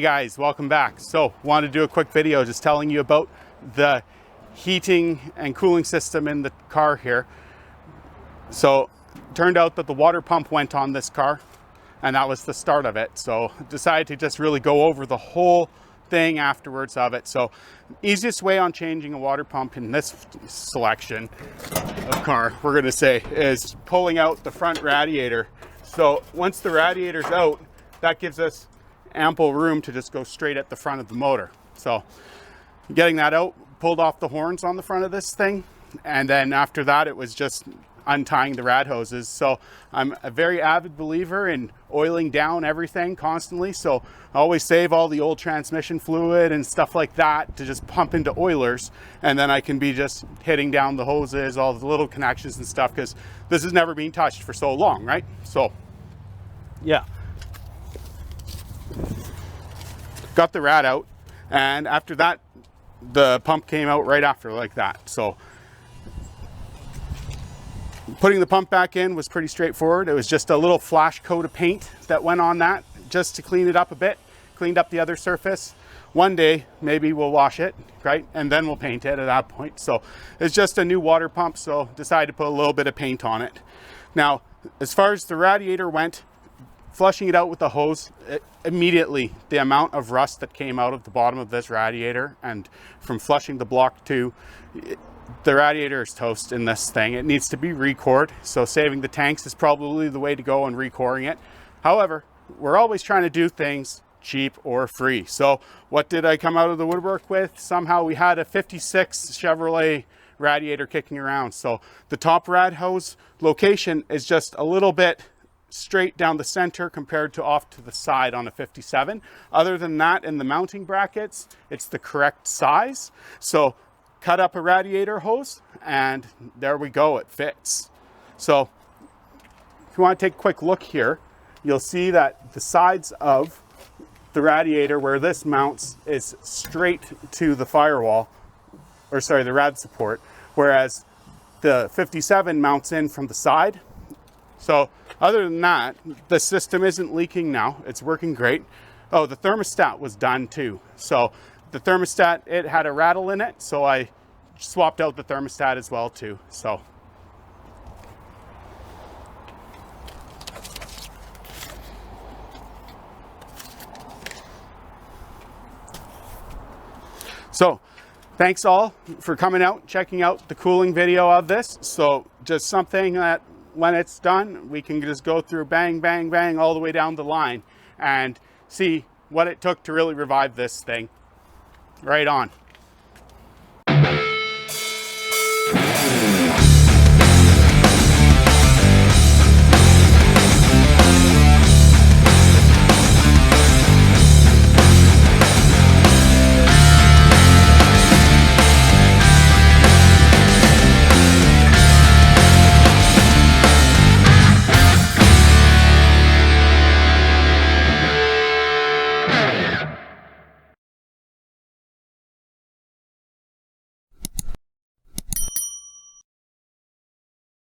Hey guys, welcome back. So wanted to do a quick video just telling you about the heating and cooling system in the car here. So it turned out that the water pump went on this car and that was the start of it. So decided to just really go over the whole thing afterwards of it. So easiest way on changing a water pump in this selection of car, we're going to say, is pulling out the front radiator. So once the radiator's out, that gives us ample room to just go straight at the front of the motor. So getting that out, pulled off the horns on the front of this thing, and then after that it was just untying the rad hoses. So I'm a very avid believer in oiling down everything constantly, so I always save all the old transmission fluid and stuff like that to just pump into oilers, and then I can be just hitting down the hoses, all the little connections and stuff, because this has never been touched for so long, right? So yeah, got the rad out, and after that the pump came out right after, like that. So putting the pump back in was pretty straightforward. It was just a little flash coat of paint that went on that just to clean it up a bit, cleaned up the other surface. One day maybe we'll wash it, right, and then we'll paint it at that point. So it's just a new water pump, so decided to put a little bit of paint on it. Now as far as the radiator went, flushing it out with the hose, immediately the amount of rust that came out of the bottom of this radiator, and from flushing the block too, the radiator is toast in this thing. It needs to be recored, so saving the tanks is probably the way to go and recoring it. However, we're always trying to do things cheap or free. So what did I come out of the woodwork with? Somehow we had a 56 Chevrolet radiator kicking around. So the top rad hose location is just a little bit straight down the center compared to off to the side on a 57. Other than that, in the mounting brackets, it's the correct size. So cut up a radiator hose and there we go, it fits. So if you want to take a quick look here, you'll see that the sides of the radiator where this mounts is straight to the firewall, or sorry, the rad support, whereas the 57 mounts in from the side. So other than that, the system isn't leaking now. It's working great. Oh, the thermostat was done too. So the thermostat, it had a rattle in it, so I swapped out the thermostat as well too. So thanks all for coming out, checking out the cooling video of this. So just something that when it's done, we can just go through bang, bang, bang all the way down the line and see what it took to really revive this thing. Right on.